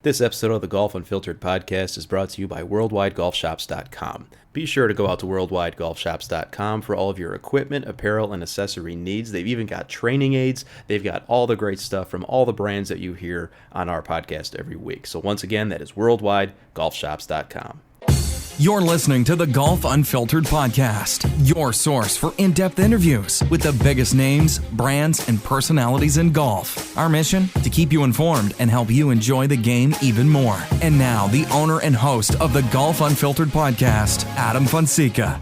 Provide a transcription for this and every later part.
This episode of the Golf Unfiltered podcast is brought to you by WorldwideGolfShops.com. Be sure to go out to WorldwideGolfShops.com for all of your equipment, apparel, and accessory needs. They've even got training aids. They've got all the great stuff from all the brands that you hear on our podcast every week. So once again, that is WorldwideGolfShops.com. You're listening to the Golf Unfiltered podcast, your source for in-depth interviews with the biggest names, brands, and personalities in golf. Our mission? To keep you informed and help you enjoy the game even more. And now, the owner and host of the Golf Unfiltered podcast, Adam Fonseca.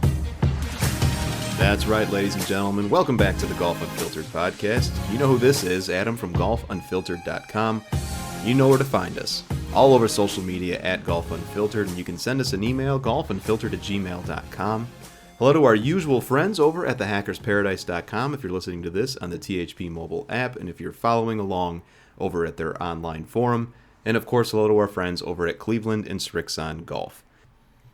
That's right, ladies and gentlemen. Welcome back to the Golf Unfiltered podcast. You know who this is, Adam from GolfUnfiltered.com. You know where to find us. All over social media at Golf Unfiltered, and you can send us an email, golfunfiltered@gmail.com. Hello to our usual friends over at thehackersparadise.com if you're listening to this on the THP mobile app, and if you're following along over at their online forum. And of course, hello to our friends over at Cleveland and Srixon Golf.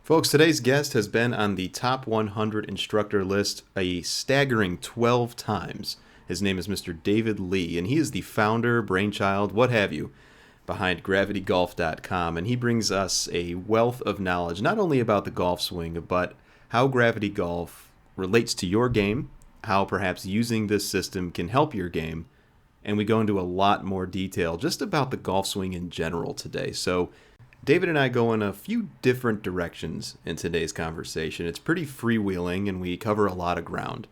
Folks, today's guest has been on the top 100 instructor list a staggering 12 times. His name is Mr. David Lee, and he is the founder, brainchild, what have you, behind gravitygolf.com, and he brings us a wealth of knowledge not only about the golf swing, but how Gravity Golf relates to your game, how perhaps using this system can help your game, and we go into a lot more detail just about the golf swing in general today. So David and I go in a few different directions in today's conversation. It's pretty freewheeling, and we cover a lot of ground.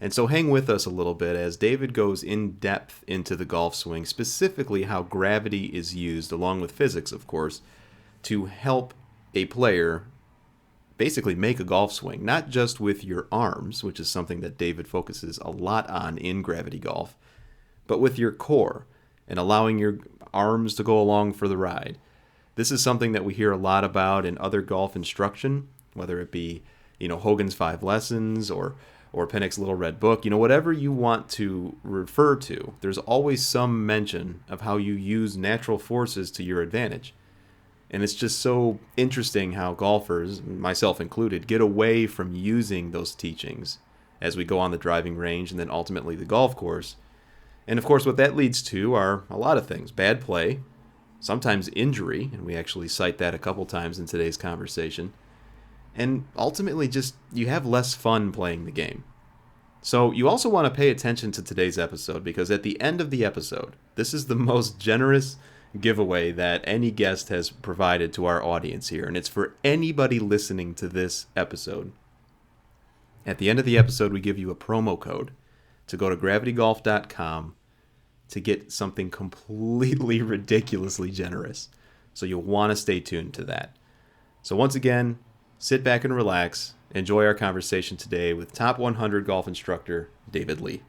And so hang with us a little bit as David goes in depth into the golf swing, specifically how gravity is used, along with physics, of course, to help a player basically make a golf swing, not just with your arms, which is something that David focuses a lot on in Gravity Golf, but with your core and allowing your arms to go along for the ride. This is something that we hear a lot about in other golf instruction, whether it be, Hogan's 5 Lessons or Pennick's Little Red Book, whatever you want to refer to, there's always some mention of how you use natural forces to your advantage. And it's just so interesting how golfers, myself included, get away from using those teachings as we go on the driving range and then ultimately the golf course. And of course, what that leads to are a lot of things. Bad play, sometimes injury, and we actually cite that a couple times in today's conversation. And ultimately just you have less fun playing the game. So you also want to pay attention to today's episode, because at the end of the episode, this is the most generous giveaway that any guest has provided to our audience here, and it's for anybody listening to this episode. At the end of the episode, we give you a promo code to go to gravitygolf.com to get something completely ridiculously generous. So you'll want to stay tuned to that. So once again, sit back and relax. Enjoy our conversation today with top 100 golf instructor David Lee.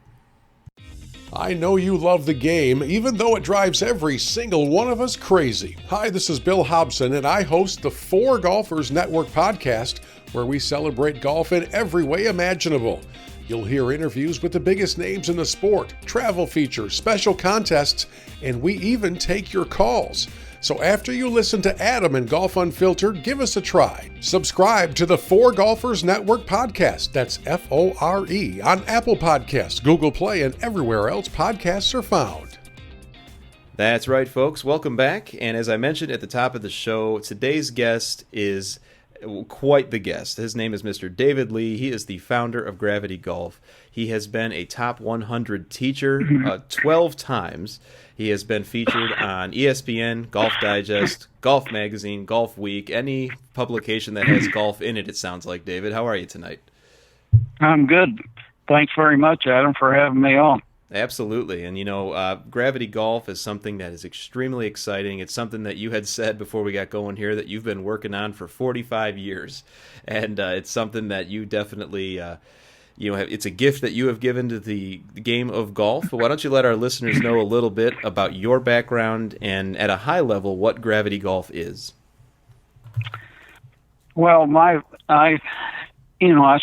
I know you love the game, even though it drives every single one of us crazy. Hi, this is Bill Hobson, and I host the Four Golfers Network podcast, where we celebrate golf in every way imaginable. You'll hear interviews with the biggest names in the sport, travel features, special contests, and we even take your calls. So after you listen to Adam and Golf Unfiltered, give us a try. Subscribe to the Four Golfers Network podcast. That's F-O-R-E on Apple Podcasts, Google Play, and everywhere else podcasts are found. That's right, folks. Welcome back. And as I mentioned at the top of the show, today's guest is quite the guest. His name is Mr. David Lee. He is the founder of Gravity Golf. He has been a top 100 teacher 12 times. He has been featured on ESPN, Golf Digest, Golf Magazine, Golf Week, any publication that has golf in it, it sounds like. David, how are you tonight? I'm good. Thanks very much, Adam, for having me on. Absolutely. And, Gravity Golf is something that is extremely exciting. It's something that you had said before we got going here that you've been working on for 45 years. And it's something that you definitely, it's a gift that you have given to the game of golf. But why don't you let our listeners know a little bit about your background and, at a high level, what Gravity Golf is? Well, I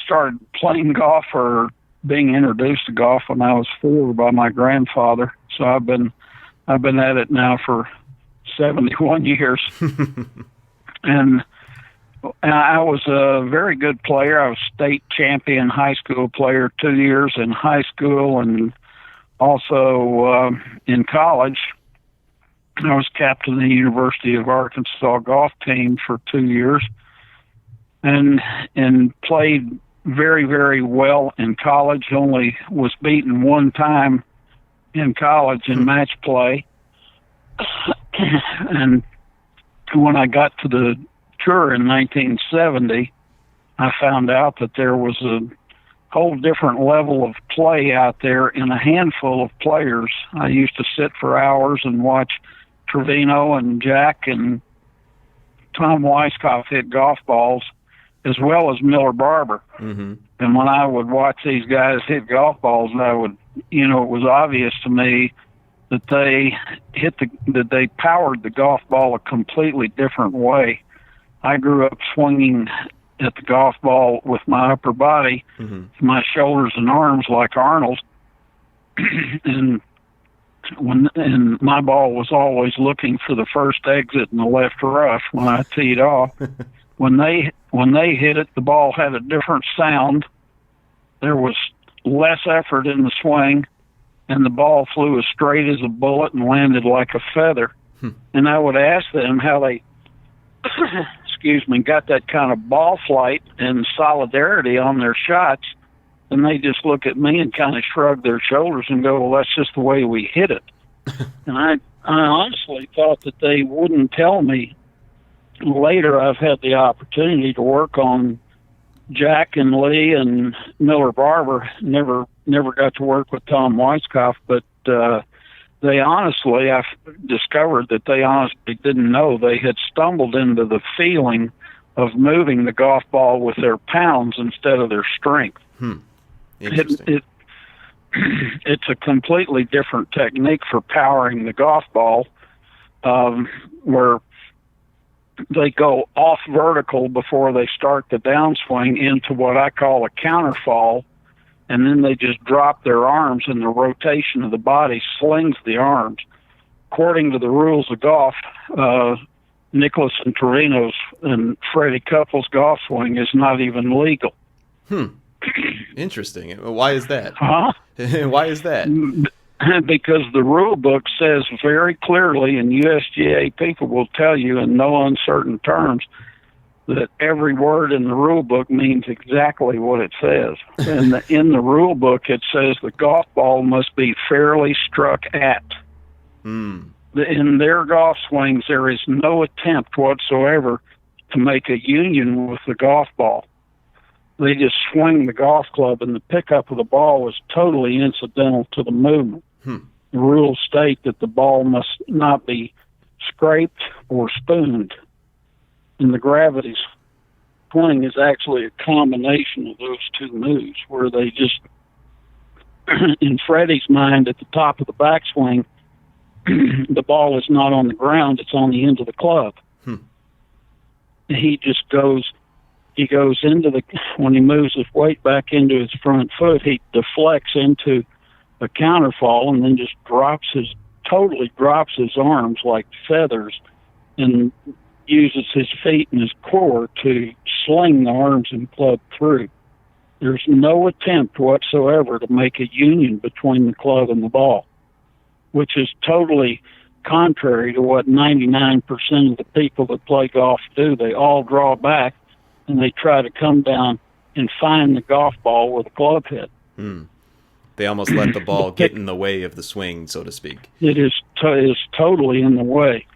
started playing golf or being introduced to golf when I was 4 by my grandfather. So I've been at it now for 71 years. And I was a very good player. I was state champion high school player 2 years in high school and also in college. I was captain of the University of Arkansas golf team for 2 years, and played very, very well in college. Only was beaten one time in college in match play. And when I got to the tour in 1970, I found out that there was a whole different level of play out there in a handful of players. I used to sit for hours and watch Trevino and Jack and Tom Weiskopf hit golf balls, as well as Miller Barber. Mm-hmm. And when I would watch these guys hit golf balls, it was obvious to me that they powered the golf ball a completely different way. I grew up swinging at the golf ball with my upper body, my shoulders and arms like Arnold, and my ball was always looking for the first exit in the left rough when I teed off. When they hit it, the ball had a different sound. There was less effort in the swing, and the ball flew as straight as a bullet and landed like a feather. And I would ask them how they, got that kind of ball flight and solidarity on their shots, and they just look at me and kind of shrug their shoulders and go, well, that's just the way we hit it. And I honestly thought that they wouldn't tell me. Later, I've had the opportunity to work on Jack and Lee and Miller Barber. Never got to work with Tom Weiskopf, but I've discovered that they honestly didn't know. They had stumbled into the feeling of moving the golf ball with their pounds instead of their strength. Interesting. It's a completely different technique for powering the golf ball, where they go off vertical before they start the downswing into what I call a counterfall, and then they just drop their arms, and the rotation of the body slings the arms. According to the rules of golf, Nicholas and Torino's and Freddie Couples' golf swing is not even legal. Interesting. Why is that? Huh? Why is that? Because the rule book says very clearly, and USGA people will tell you in no uncertain terms, that every word in the rule book means exactly what it says. And in the rule book, it says the golf ball must be fairly struck at. In their golf swings, there is no attempt whatsoever to make a union with the golf ball. They just swing the golf club, and the pickup of the ball is totally incidental to the movement. The rules state that the ball must not be scraped or spooned. And the gravity swing is actually a combination of those two moves, where they just, in Freddie's mind, at the top of the backswing, the ball is not on the ground, it's on the end of the club. He just goes into when he moves his weight back into his front foot, he deflects into a counterfall and then just totally drops his arms like feathers, and uses his feet and his core to sling the arms and club through. There's no attempt whatsoever to make a union between the club and the ball, which is totally contrary to what 99% of the people that play golf do. They all draw back and they try to come down and find the golf ball with a club head. They almost let the ball get in the way of the swing, so to speak. It is totally in the way.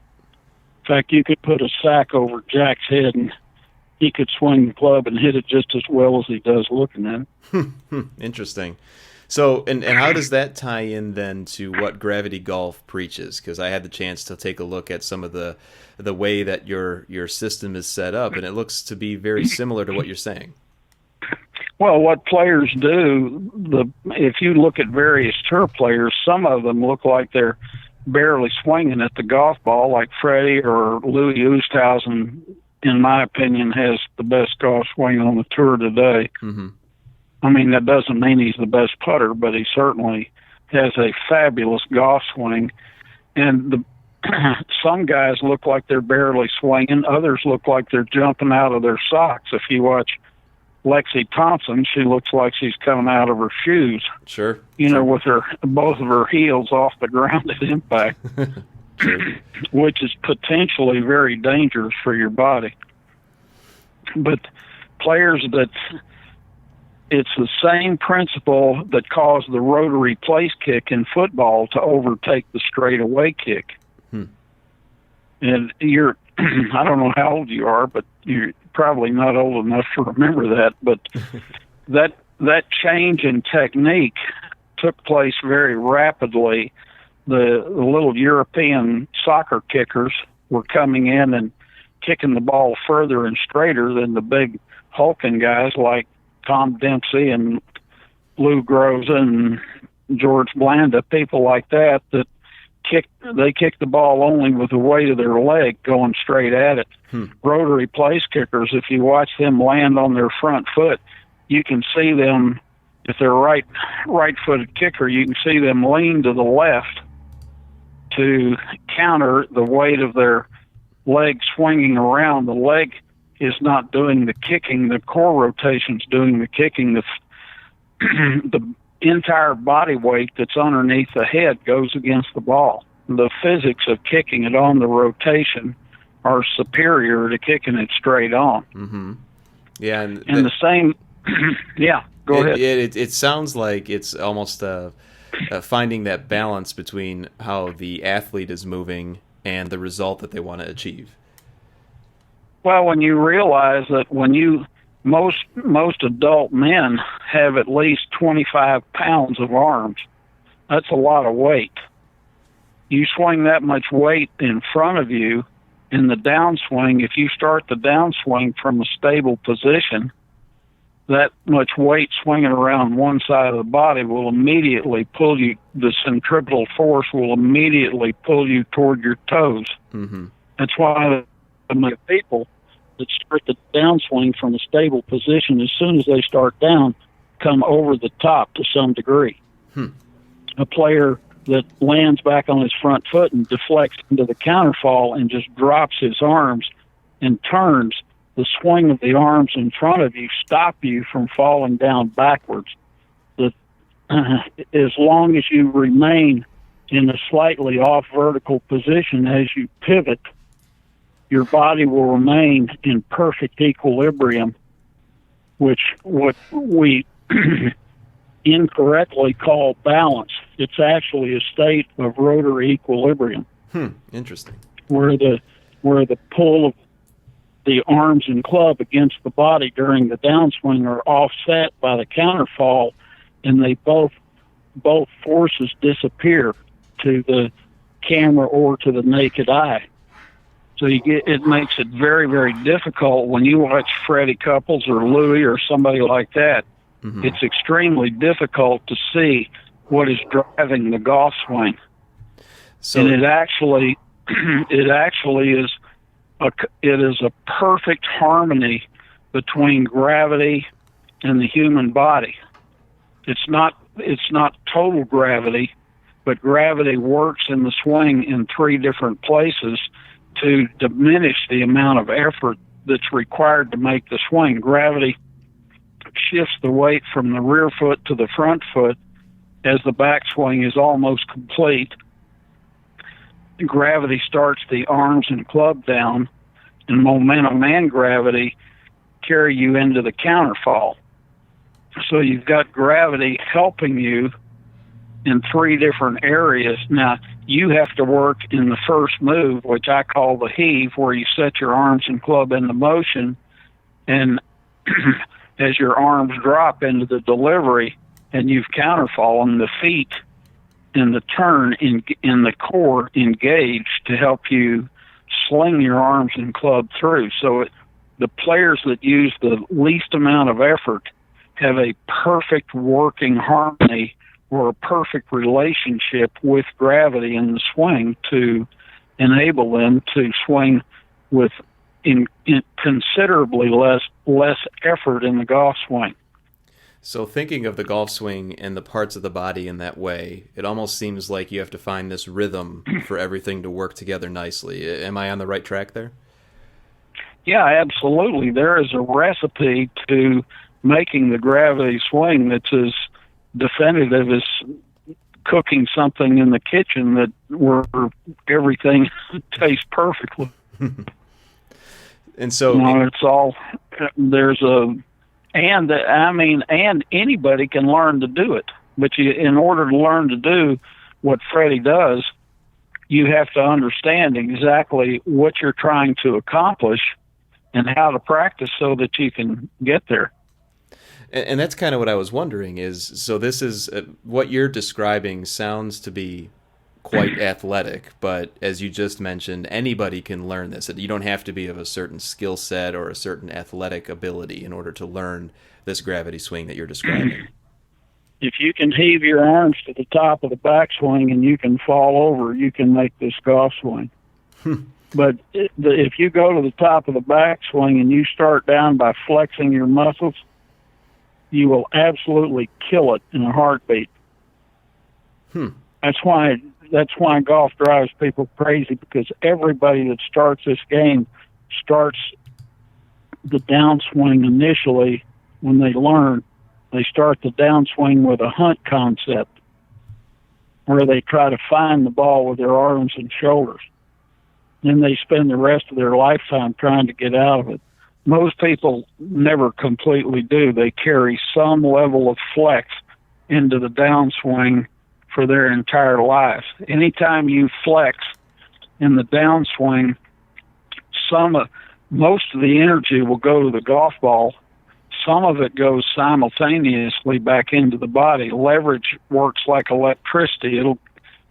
In fact, you could put a sack over Jack's head and he could swing the club and hit it just as well as he does looking at it. Interesting. So, and how does that tie in then to what Gravity Golf preaches? Because I had the chance to take a look at some of the way that your system is set up, and it looks to be very similar to what you're saying. Well, what players do, if you look at various tour players, some of them look like they're barely swinging at the golf ball, like Freddie or Louis Oosthuizen, in my opinion, has the best golf swing on the tour today. I mean, that doesn't mean he's the best putter, but he certainly has a fabulous golf swing. And some guys look like they're barely swinging. Others look like they're jumping out of their socks. If you watch Lexi Thompson, she looks like she's coming out of her shoes. Sure. You know, with both of her heels off the ground at impact. which is potentially very dangerous for your body. But players it's the same principle that caused the rotary place kick in football to overtake the straightaway kick. And you're, I don't know how old you are, but you're probably not old enough to remember that. But that change in technique took place very rapidly. The little European soccer kickers were coming in and kicking the ball further and straighter than the big hulking guys like Tom Dempsey and Lou Groza and George Blanda, people like that kick the ball only with the weight of their leg going straight at it. Rotary place kickers, if you watch them land on their front foot, you can see them, if they're right-footed kicker, you can see them lean to the left to counter the weight of their leg swinging around. The leg is not doing the kicking. The core rotation's doing the kicking. The entire body weight that's underneath the head goes against the ball. The physics of kicking it on the rotation are superior to kicking it straight on. Yeah, and the same. Yeah, go ahead. It sounds like it's almost finding that balance between how the athlete is moving and the result that they want to achieve. Well, when you realize that most adult men have at least 25 pounds of arms, that's a lot of weight. You swing that much weight in front of you in the downswing. If you start the downswing from a stable position, that much weight swinging around one side of the body will immediately pull you, the centripetal force will immediately pull you toward your toes. That's why the people that start the downswing from a stable position, as soon as they start down, come over the top to some degree. A player that lands back on his front foot and deflects into the counterfall and just drops his arms and turns, the swing of the arms in front of you stop you from falling down backwards. As long as you remain in a slightly off vertical position as you pivot, your body will remain in perfect equilibrium, which what we incorrectly call balance. It's actually a state of rotary equilibrium. Interesting. Where the pull of the arms and club against the body during the downswing are offset by the counterfall, and they both forces disappear to the camera or to the naked eye. So it makes it very, very difficult when you watch Freddie Couples or Louis or somebody like that. It's extremely difficult to see what is driving the golf swing. So, and it actually is a perfect harmony between gravity and the human body. It's not total gravity, but gravity works in the swing in three different places to diminish the amount of effort that's required to make the swing. Gravity shifts the weight from the rear foot to the front foot as the backswing is almost complete. Gravity starts the arms and club down, and momentum and gravity carry you into the counterfall. So you've got gravity helping you in three different areas. Now, you have to work in the first move, which I call the heave, where you set your arms and club into motion, and as your arms drop into the delivery and you've counterfallen, the feet and the turn in the core engage to help you sling your arms and club through. So the players that use the least amount of effort have a perfect working harmony or a perfect relationship with gravity in the swing to enable them to swing with in considerably less effort in the golf swing. So thinking of the golf swing and the parts of the body in that way, it almost seems like you have to find this rhythm for everything to work together nicely. Am I on the right track there? Yeah, absolutely. There is a recipe to making the gravity swing that's as definitive cooking something in the kitchen where everything tastes perfectly. And so, it's all and anybody can learn to do it. But in order to learn to do what Freddie does, you have to understand exactly what you're trying to accomplish and how to practice so that you can get there. And that's kind of what I was wondering so this is what you're describing sounds to be quite athletic, but as you just mentioned, anybody can learn this. You don't have to be of a certain skill set or a certain athletic ability in order to learn this gravity swing that you're describing. If you can heave your arms to the top of the backswing and you can fall over, you can make this golf swing. But if you go to the top of the backswing and you start down by flexing your muscles, you will absolutely kill it in a heartbeat. That's why golf drives people crazy, because everybody that starts this game starts the downswing initially. When they learn, they start the downswing with a hunt concept, where they try to find the ball with their arms and shoulders. Then they spend the rest of their lifetime trying to get out of it. Most people never completely do. They carry some level of flex into the downswing for their entire life. Anytime you flex in the downswing, most of the energy will go to the golf ball. Some of it goes simultaneously back into the body. Leverage works like electricity.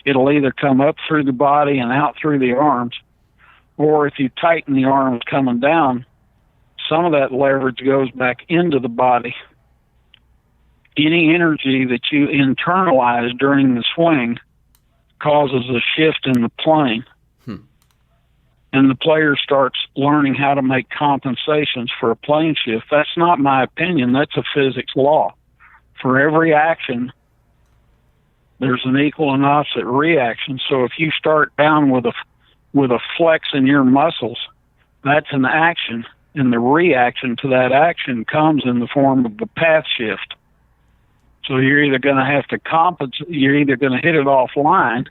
It'll either come up through the body and out through the arms, or if you tighten the arms coming down, some of that leverage goes back into the body. Any energy that you internalize during the swing causes a shift in the plane. And the player starts learning how to make compensations for a plane shift. That's not my opinion. That's a physics law. For every action, there's an equal and opposite reaction. So if you start down with a flex in your muscles, that's an action, and the reaction to that action comes in the form of the path shift. So you're either going to have to compensate, you're either going to hit it offline,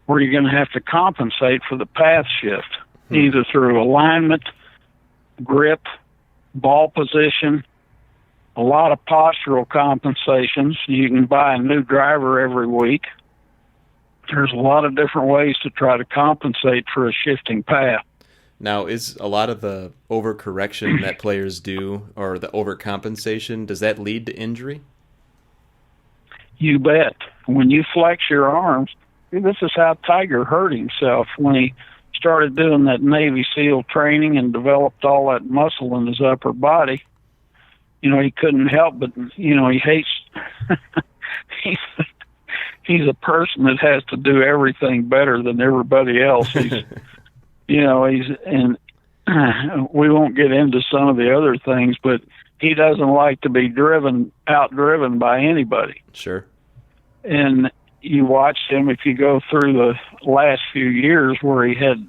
or you're going to have to compensate for the path shift, either through alignment, grip, ball position, a lot of postural compensations. You can buy a new driver every week. There's a lot of different ways to try to compensate for a shifting path. Now, is a lot of the overcorrection that players do, or the overcompensation, does that lead to injury? You bet. When you flex your arms, this is how Tiger hurt himself when he started doing that Navy SEAL training and developed all that muscle in his upper body. He couldn't help but, he hates, he's a person that has to do everything better than everybody else. And we won't get into some of the other things, but he doesn't like to be outdriven by anybody. Sure. And you watch him, if you go through the last few years where he had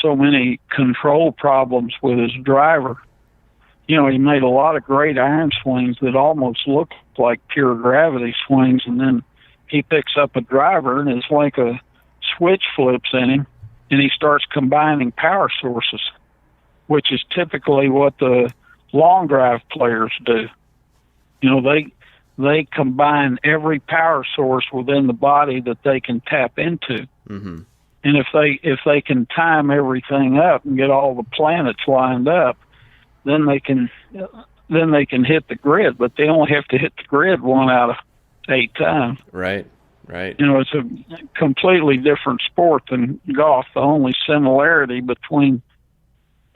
so many control problems with his driver, he made a lot of great iron swings that almost looked like pure gravity swings, and then he picks up a driver and it's like a switch flips in him, and he starts combining power sources, which is typically what the long drive players do. They combine every power source within the body that they can tap into. Mm-hmm. And if they can time everything up and get all the planets lined up, then they can hit the grid. But they only have to hit the grid 1 out of 8 times. Right. It's a completely different sport than golf. The only similarity between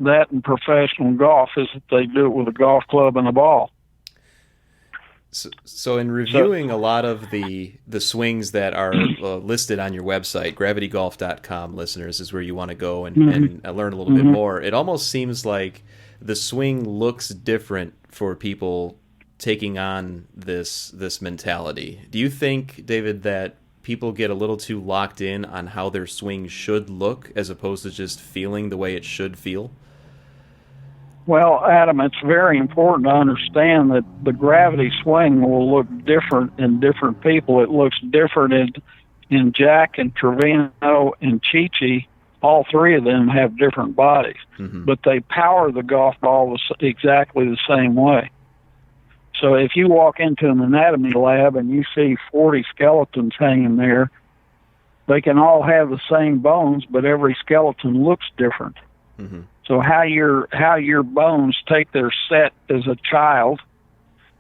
that and professional golf is that they do it with a golf club and a ball. So in reviewing a lot of the swings that are listed on your website, gravitygolf.com, listeners, is where you want to go and learn a little bit more. It almost seems like the swing looks different for people taking on this mentality. Do you think, David, that people get a little too locked in on how their swing should look as opposed to just feeling the way it should feel? Well, Adam, it's very important to understand that the gravity swing will look different in different people. It looks different in Jack and Trevino and Chi-Chi. All three of them have different bodies, but they power the golf ball exactly the same way. So if you walk into an anatomy lab and you see 40 skeletons hanging there, they can all have the same bones, but every skeleton looks different. So how your bones take their set as a child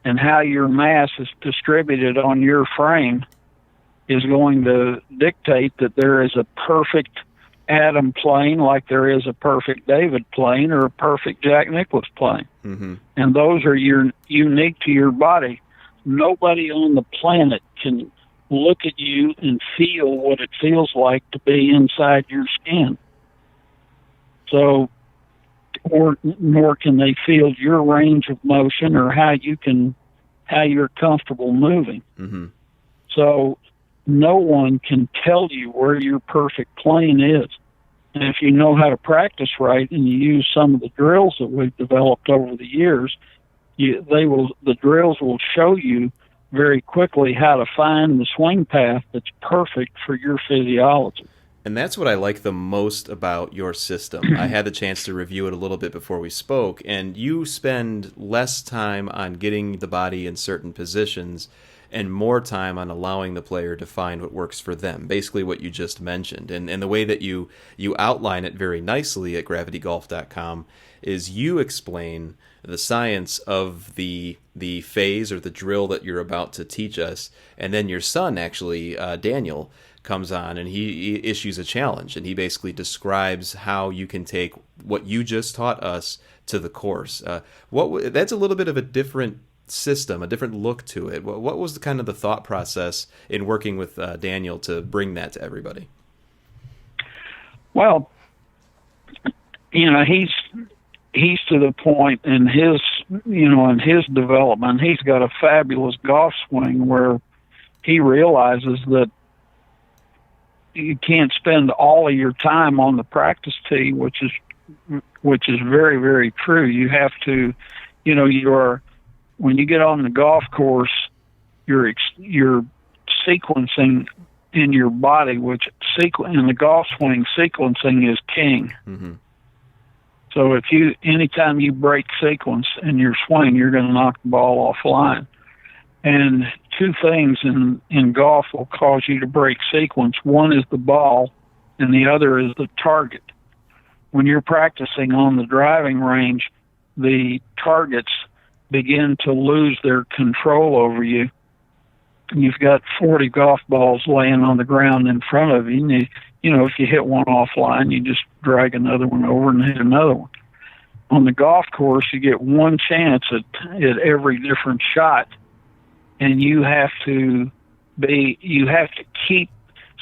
and how your mass is distributed on your frame is going to dictate that there is a perfect Adam plane like there is a perfect David plane or a perfect Jack Nicklaus plane. And those are unique to your body. Nobody on the planet can look at you and feel what it feels like to be inside your skin. So, nor can they feel your range of motion or how you're comfortable moving. So no one can tell you where your perfect plane is. And if you know how to practice right and you use some of the drills that we've developed over the years, the drills will show you very quickly how to find the swing path that's perfect for your physiology. And that's what I like the most about your system. I had the chance to review it a little bit before we spoke, and you spend less time on getting the body in certain positions and more time on allowing the player to find what works for them, basically what you just mentioned. And the way that you outline it very nicely at gravitygolf.com is you explain the science of the phase or the drill that you're about to teach us, and then your son, actually, Daniel, comes on and he issues a challenge, and he basically describes how you can take what you just taught us to the course. That's a little bit of a different system, a different look to it. What was the thought process in working with Daniel to bring that to everybody? Well, he's to the point in his development. He's got a fabulous golf swing where he realizes that you can't spend all of your time on the practice tee, which is very, very true. You have to, when you get on the golf course, you're sequencing in your body, in the golf swing, sequencing is king. So anytime you break sequence in your swing, you're going to knock the ball offline. And two things in golf will cause you to break sequence. One is the ball, and the other is the target. When you're practicing on the driving range, the targets begin to lose their control over you. You've got 40 golf balls laying on the ground in front of you. And if you hit one offline, you just drag another one over and hit another one. On the golf course, you get one chance at every different shot. And you have to keep,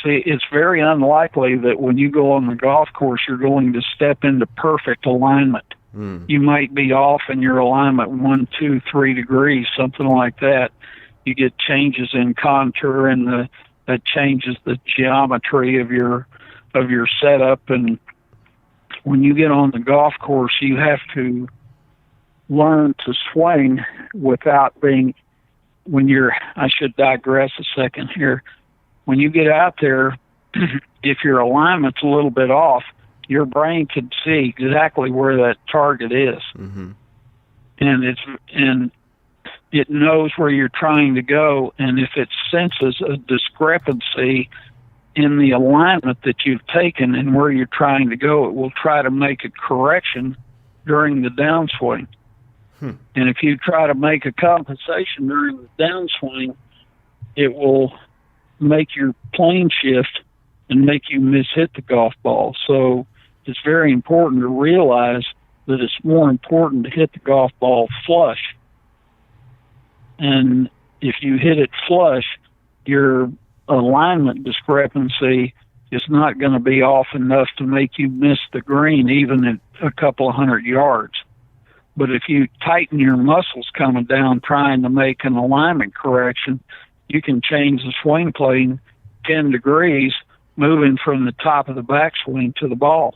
it's very unlikely that when you go on the golf course, you're going to step into perfect alignment. You might be off in your alignment 1, 2, 3 degrees, something like that. You get changes in contour, and that changes the geometry of your setup. And when you get on the golf course, you have to learn to swing without being. I should digress a second here. When you get out there, if your alignment's a little bit off, your brain can see exactly where that target is. And it knows where you're trying to go. And if it senses a discrepancy in the alignment that you've taken and where you're trying to go, it will try to make a correction during the downswing. And if you try to make a compensation during the downswing, it will make your plane shift and make you mishit the golf ball. So it's very important to realize that it's more important to hit the golf ball flush. And if you hit it flush, your alignment discrepancy is not going to be off enough to make you miss the green even at a couple of 100 yards. But if you tighten your muscles coming down trying to make an alignment correction, you can change the swing plane 10 degrees, moving from the top of the backswing to the ball.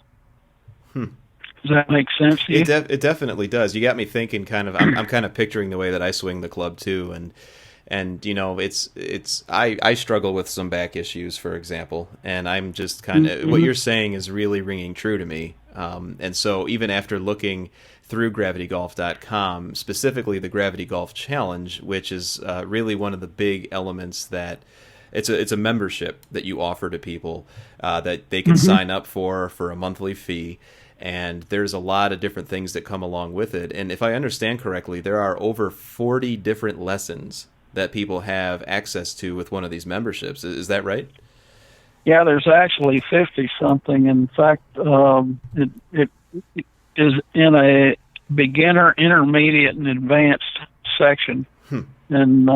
Does that make sense to you? It definitely does. You got me thinking. I'm kind of picturing the way that I swing the club too, and you know, I struggle with some back issues, for example, and I'm just kind of what you're saying is really ringing true to me. And so even after looking through gravitygolf.com, specifically the Gravity Golf Challenge, which is really one of the big elements that it's a membership that you offer to people that they can sign up for a monthly fee. And there's a lot of different things that come along with it. And if I understand correctly, there are over 40 different lessons that people have access to with one of these memberships. Is that right? Yeah, there's actually 50-something. In fact, it is in a beginner, intermediate, and advanced section. And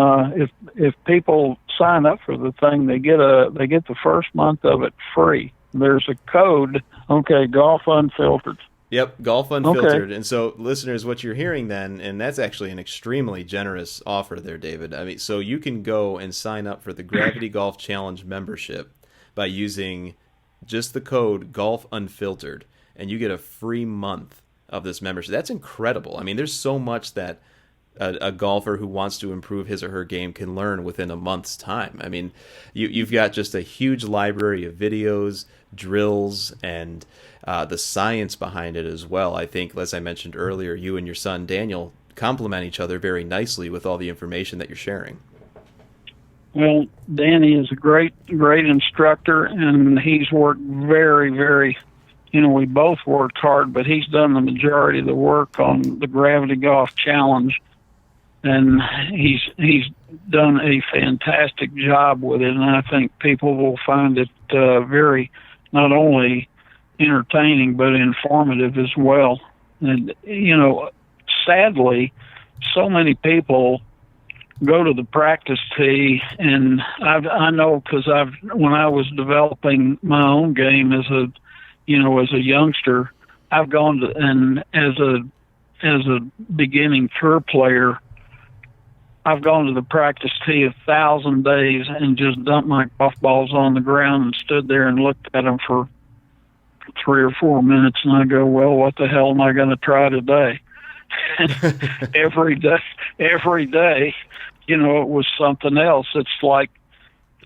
if people sign up for the thing, they get the first month of it free. There's a code. Okay, Golf Unfiltered. Yep, Golf Unfiltered. Okay. And so, listeners, what you're hearing then, and that's actually an extremely generous offer there, David. I mean, so you can go and sign up for the Gravity Golf Challenge membership by using just the code Golf Unfiltered, and you get a free month of this membership. That's incredible. I mean, there's so much that a golfer who wants to improve his or her game can learn within a month's time. I mean, you've got just a huge library of videos, drills, and the science behind it as well. I think, as I mentioned earlier, you and your son Daniel complement each other very nicely with all the information that you're sharing. Well, Danny is a great instructor, and he's worked very, very, we both worked hard, but he's done the majority of the work on the Gravity Golf Challenge. And he's done a fantastic job with it, and I think people will find it very not only entertaining but informative as well. And sadly, so many people go to the practice tee, and I know because when I was developing my own game as a youngster, I've gone to, and as a beginning tour player, I've gone to the practice tee 1,000 days and just dumped my golf balls on the ground and stood there and looked at them for 3 or 4 minutes, and I go, well, what the hell am I going to try today? every day, it was something else. It's like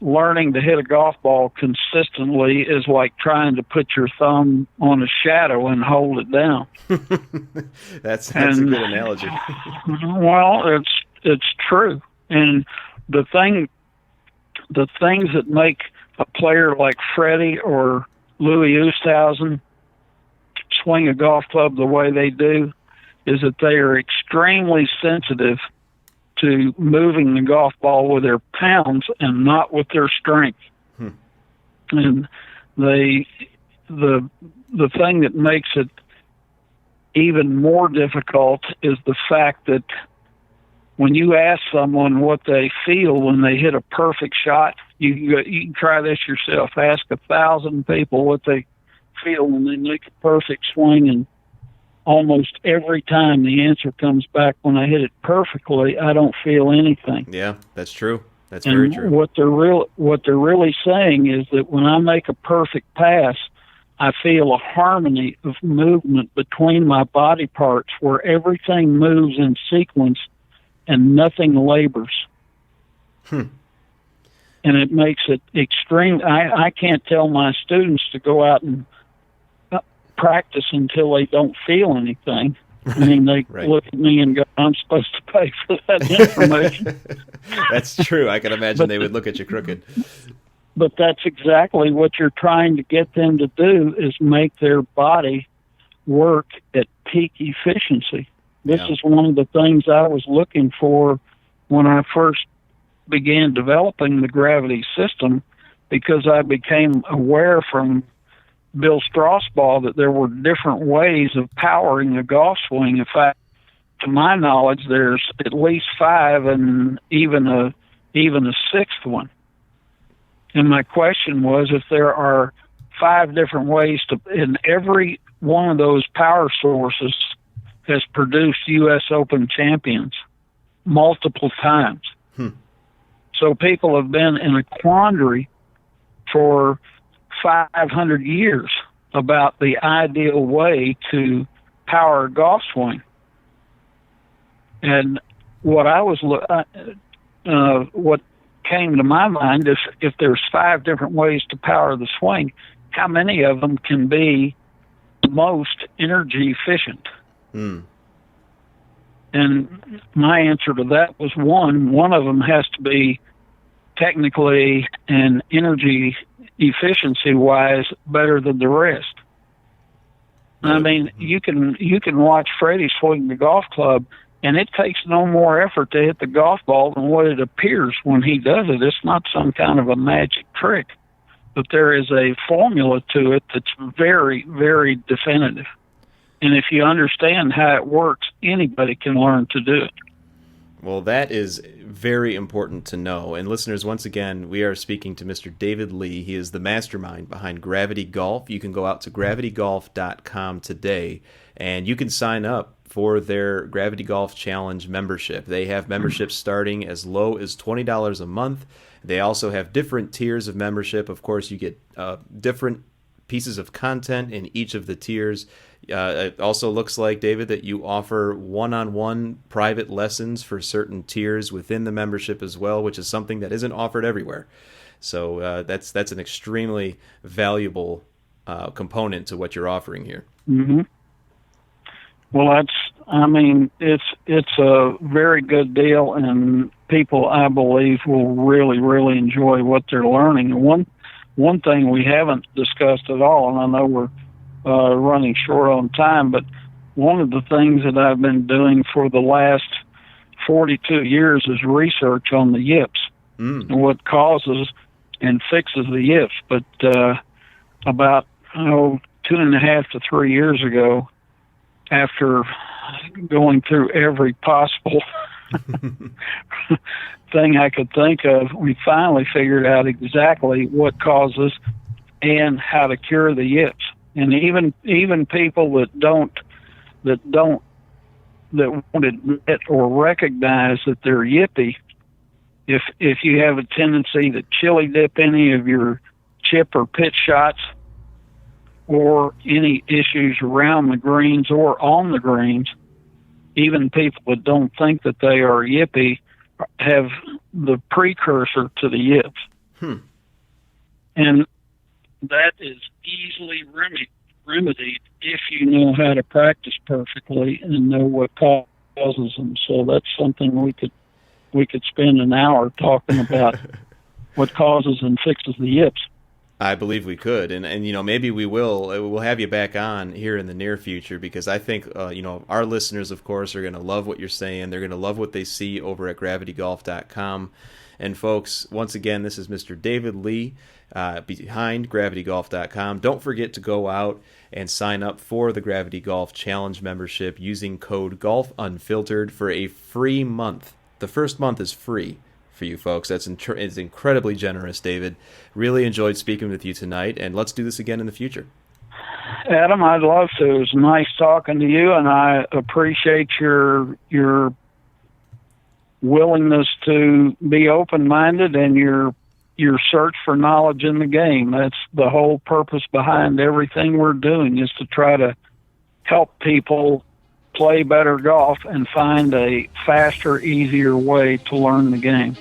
learning to hit a golf ball consistently is like trying to put your thumb on a shadow and hold it down. That's a good analogy. Well, it's true. And the things that make a player like Freddie or Louis Oosthuizen swing a golf club the way they do is that they are extremely sensitive to moving the golf ball with their pounds and not with their strength. And the thing that makes it even more difficult is the fact that when you ask someone what they feel when they hit a perfect shot, you can try this yourself. Ask 1,000 people what they feel when they make a perfect swing, and almost every time the answer comes back, when I hit it perfectly, I don't feel anything. Yeah, that's true. That's very true. What they're really saying is that when I make a perfect pass, I feel a harmony of movement between my body parts where everything moves in sequence and nothing labors. And it makes it extreme. I can't tell my students to go out and practice until they don't feel anything. I mean, they look at me and go, I'm supposed to pay for that information. That's true. I can imagine they would look at you crooked. But that's exactly what you're trying to get them to do, is make their body work at peak efficiency. This is one of the things I was looking for when I first began developing the gravity system, because I became aware from Bill Strasbaugh that there were different ways of powering a golf swing. In fact, to my knowledge, there's at least 5 and even a 6th one. And my question was, if there are 5 different ways to, and every one of those power sources has produced U.S. Open champions multiple times. So people have been in a quandary for 500 years about the ideal way to power a golf swing. And what what came to my mind is, if there's 5 different ways to power the swing, how many of them can be the most energy efficient? And my answer to that was one of them has to be technically and energy efficiency wise better than the rest. I mean, you can watch Freddie swing the golf club, and it takes no more effort to hit the golf ball than what it appears when he does it. It's not some kind of a magic trick, but there is a formula to it that's very, very definitive. And if you understand how it works, anybody can learn to do it. Well, that is very important to know. And listeners, once again, we are speaking to Mr. David Lee. He is the mastermind behind Gravity Golf. You can go out to gravitygolf.com today, and you can sign up for their Gravity Golf Challenge membership. They have memberships starting as low as $20 a month. They also have different tiers of membership. Of course, you get different pieces of content in each of the tiers. It also looks like, David, that you offer one-on-one private lessons for certain tiers within the membership as well, which is something that isn't offered everywhere. So that's an extremely valuable component to what you're offering here. Mm-hmm. Well, it's a very good deal, and people, I believe, will really, really enjoy what they're learning. And one thing we haven't discussed at all, and I know we're running short on time, but one of the things that I've been doing for the last 42 years is research on the yips and what causes and fixes the yips. But about 2.5 to 3 years ago, after going through every possible thing I could think of, we finally figured out exactly what causes and how to cure the yips. And even people that won't admit or recognize that they're yippy, if you have a tendency to chili dip any of your chip or pitch shots, or any issues around the greens or on the greens, even people that don't think that they are yippy have the precursor to the yips. And that is easily remedied if you know how to practice perfectly and know what causes them. So that's something we could spend an hour talking about what causes and fixes the yips. I believe we could, and maybe we will. We'll have you back on here in the near future, because I think our listeners, of course, are going to love what you're saying. They're going to love what they see over at gravitygolf.com. And folks, once again, this is Mr. David Lee behind gravitygolf.com. Don't forget to go out and sign up for the Gravity Golf Challenge membership using code GolfUnfiltered for a free month. The first month is free for you folks. It's incredibly generous, David. Really enjoyed speaking with you tonight, and let's do this again in the future. Adam, I'd love to. It was nice talking to you, and I appreciate your willingness to be open-minded and your search for knowledge in the game. That's the whole purpose behind everything we're doing, is to try to help people play better golf and find a faster, easier way to learn the game.